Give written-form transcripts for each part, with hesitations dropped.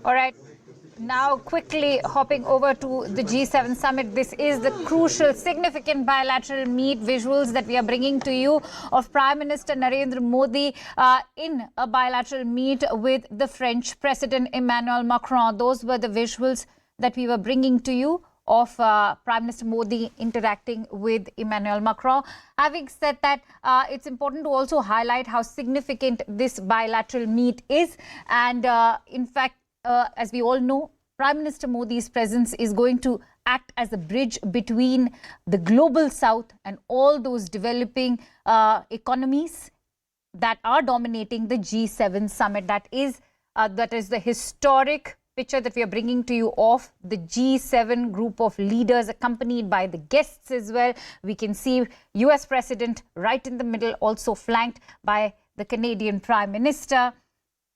All right. Now, quickly hopping over to the G7 summit. This is the crucial, significant bilateral meet visuals that we are bringing to you of Prime Minister Narendra Modi in a bilateral meet with the French President Emmanuel Macron. Those were the visuals that we were bringing to you of Prime Minister Modi interacting with Emmanuel Macron. Having said that, it's important to also highlight how significant this bilateral meet is. And in fact, as we all know, Prime Minister Modi's presence is going to act as a bridge between the global south and all those developing economies that are dominating the G7 summit. That is the historic picture that we are bringing to you of the G7 group of leaders, accompanied by the guests as well. We can see US President right in the middle, also flanked by the Canadian Prime Minister,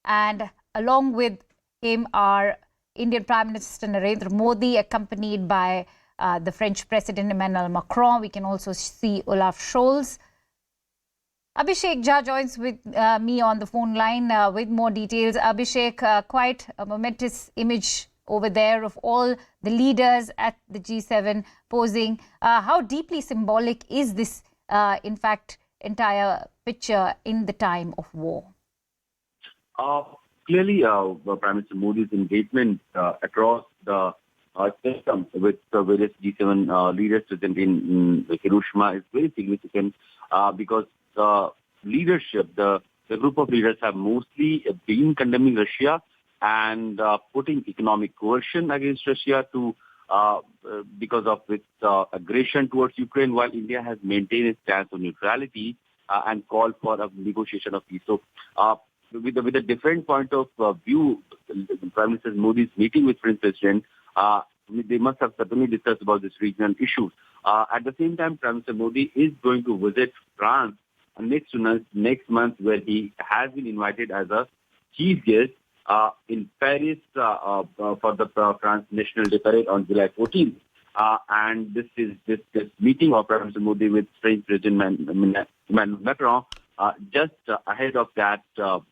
and along with him are Indian Prime Minister Narendra Modi, accompanied by the French President Emmanuel Macron. We can also see Olaf Scholz. Abhishek Jha joins with me on the phone line with more details. Abhishek, quite a momentous image over there of all the leaders at the G7 posing. How deeply symbolic is this, in fact, entire picture in the time of war? Clearly, Prime Minister Modi's engagement across the system with various G7 leaders present in Hiroshima is very significant because the leadership, the group of leaders have mostly been condemning Russia and putting economic coercion against Russia because of its aggression towards Ukraine, while India has maintained its stance on neutrality and called for a negotiation of peace. So, with a different point of view, Prime Minister Modi's meeting with French President, they must have certainly discussed about this regional issues. At the same time, Prime Minister Modi is going to visit France next month, where he has been invited as a chief guest in Paris for the France National Day Parade on July 14th. And this meeting of Prime Minister Modi with French President Emmanuel Macron just ahead of that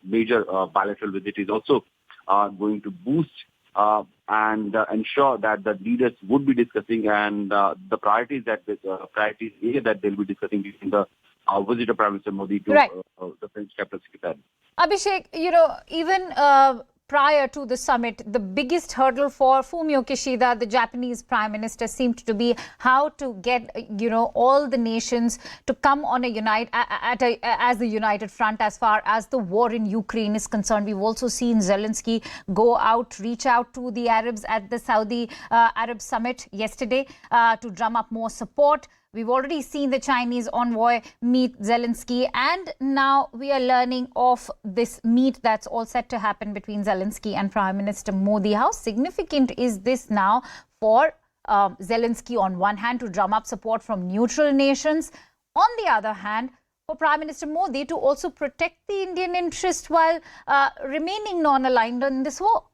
major bilateral visit is also going to boost and ensure that the leaders would be discussing and the priorities that they'll be discussing during the visit of Prime Minister Modi to the French capital secretary. Abhishek, even prior to the summit, the biggest hurdle for Fumio Kishida, the Japanese Prime Minister, seemed to be how to get, all the nations to come on as a united front as far as the war in Ukraine is concerned. We've also seen Zelensky reach out to the Arabs at the Saudi Arab summit yesterday to drum up more support. We've already seen the Chinese envoy meet Zelensky, and now we are learning of this meet that's all set to happen between Zelensky and Prime Minister Modi. How significant is this now for Zelensky, on one hand, to drum up support from neutral nations, on the other hand, for Prime Minister Modi to also protect the Indian interest while remaining non-aligned in this war?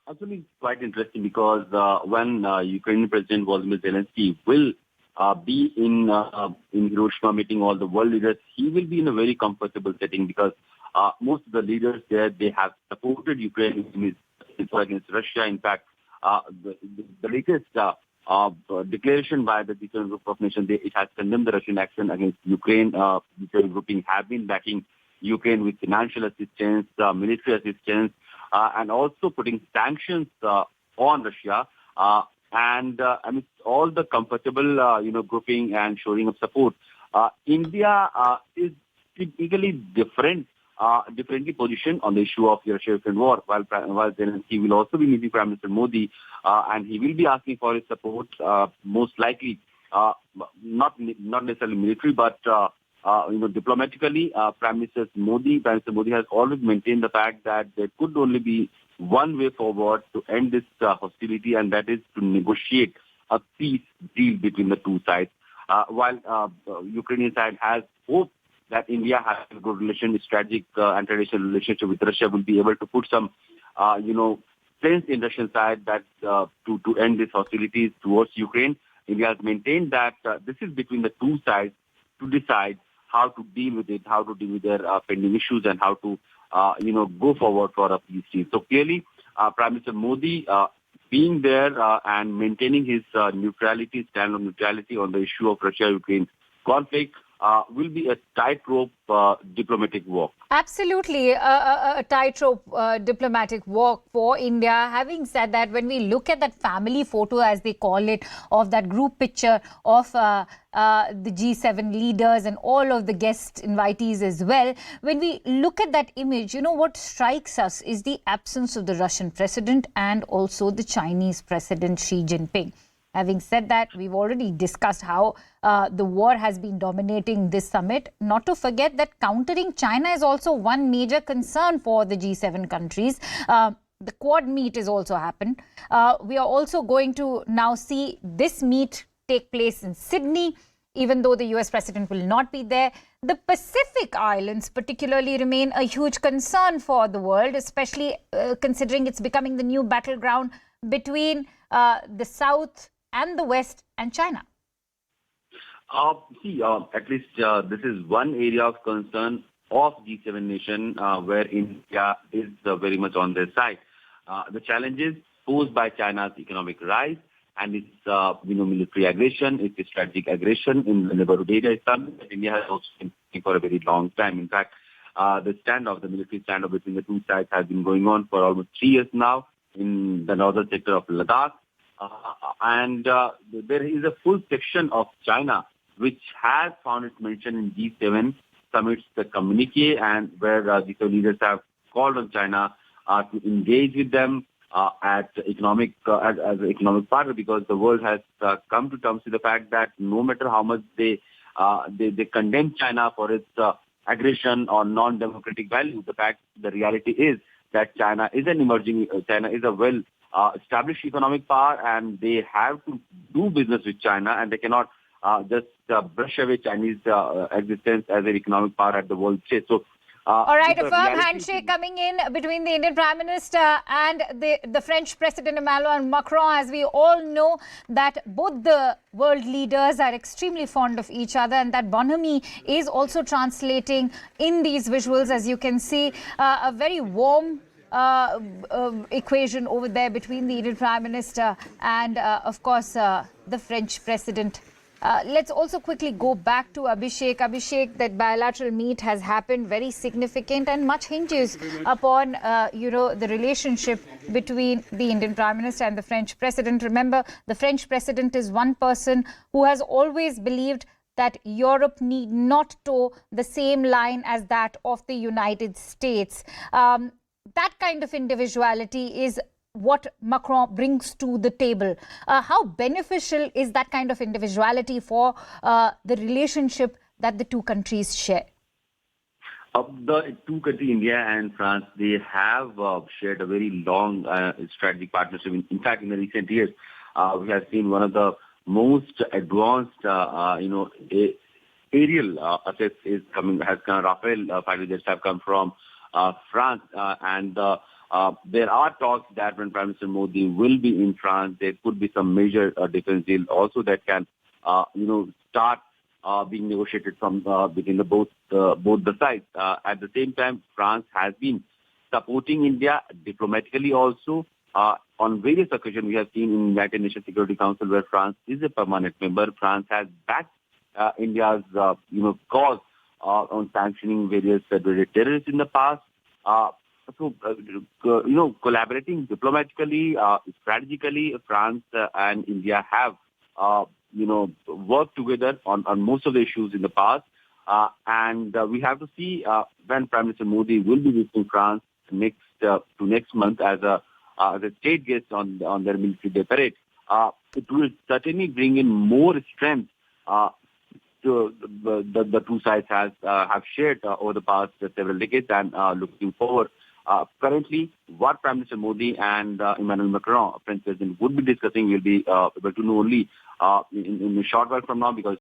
Actually, it's quite interesting because when Ukrainian President Volodymyr Zelensky will be in Hiroshima meeting all the world leaders, he will be in a very comfortable setting because most of the leaders there, they have supported Ukraine in its war against Russia. In fact, the latest declaration by the G7 group of nations, it has condemned the Russian action against Ukraine. G7 grouping have been backing Ukraine with financial assistance, military assistance, and also putting sanctions on Russia. And amidst all the comfortable, grouping and showing of support, India is typically differently positioned on the issue of the Russia-Ukraine war. While Zelensky will also be meeting Prime Minister Modi, and he will be asking for his support, most likely not necessarily military, but diplomatically. Prime Minister Modi has always maintained the fact that there could only be one way forward to end this hostility, and that is to negotiate a peace deal between the two sides. While Ukrainian side has hope that India has a good strategic and traditional relationship with Russia, will be able to put some, sense in Russian side that to end these hostilities towards Ukraine. India has maintained that this is between the two sides to decide how to deal with it, how to deal with their pending issues, and how to go forward for a peace deal. So clearly, Prime Minister Modi being there and maintaining his stand of neutrality on the issue of Russia-Ukraine conflict will be a tightrope diplomatic walk. Absolutely, a tightrope diplomatic walk for India. Having said that, when we look at that family photo, as they call it, of that group picture of the G7 leaders and all of the guest invitees as well, when we look at that image, what strikes us is the absence of the Russian president and also the Chinese president Xi Jinping. Having said that, we've already discussed how the war has been dominating this summit. Not to forget that countering China is also one major concern for the G7 countries. The Quad meet has also happened. We are also going to now see this meet take place in Sydney, even though the US president will not be there. The Pacific Islands particularly remain a huge concern for the world, especially considering it's becoming the new battleground between the South and the West and China. At least this is one area of concern of G7 nation where India is very much on their side. The challenges posed by China's economic rise and its military aggression, its strategic aggression in the neighborhood area is something that India has also been facing for a very long time. In fact, the military standoff between the two sides has been going on for almost 3 years now in the northern sector of Ladakh. And there is a full section of China which has found its mention in G7 summits, the communique, and where G7 leaders have called on China to engage with them as an economic partner, because the world has come to terms with the fact that no matter how much they condemn China for its aggression or non-democratic values, the reality is that China is a well-established economic power, and they have to do business with China, and they cannot just brush away Chinese existence as an economic power at the world stage. So, all right, a firm handshake coming in between the Indian Prime Minister and the French President Emmanuel Macron. As we all know that both the world leaders are extremely fond of each other, and that bonhomie is also translating in these visuals. As you can see, a very warm equation over there between the Indian Prime Minister and, of course, the French President. Let's also quickly go back to Abhishek. Abhishek, that bilateral meet has happened, very significant, and much hinges upon, the relationship between the Indian Prime Minister and the French President. Remember, the French President is one person who has always believed that Europe need not toe the same line as that of the United States. That kind of individuality is what Macron brings to the table. How beneficial is that kind of individuality for the relationship that the two countries share? The two countries, India and France, they have shared a very long strategic partnership. In fact, in the recent years, we have seen one of the most advanced, aerial assets Rafale fighter jets have come from France, and there are talks that when Prime Minister Modi will be in France, there could be some major defense deal also that can, start being negotiated from between both the sides. At the same time, France has been supporting India diplomatically also. On various occasions, we have seen in United Nations Security Council, where France is a permanent member. France has backed India's, cause on sanctioning various terrorists in the past. Collaborating diplomatically, strategically, France and India have, worked together on most of the issues in the past. And we have to see when Prime Minister Modi will be visiting France next month as a state guest on their military day parade. It will certainly bring in more strength the two sides have shared over the past several decades, and looking forward. Currently, what Prime Minister Modi and Emmanuel Macron, French President, would be discussing, will be able to know only in a short while from now, because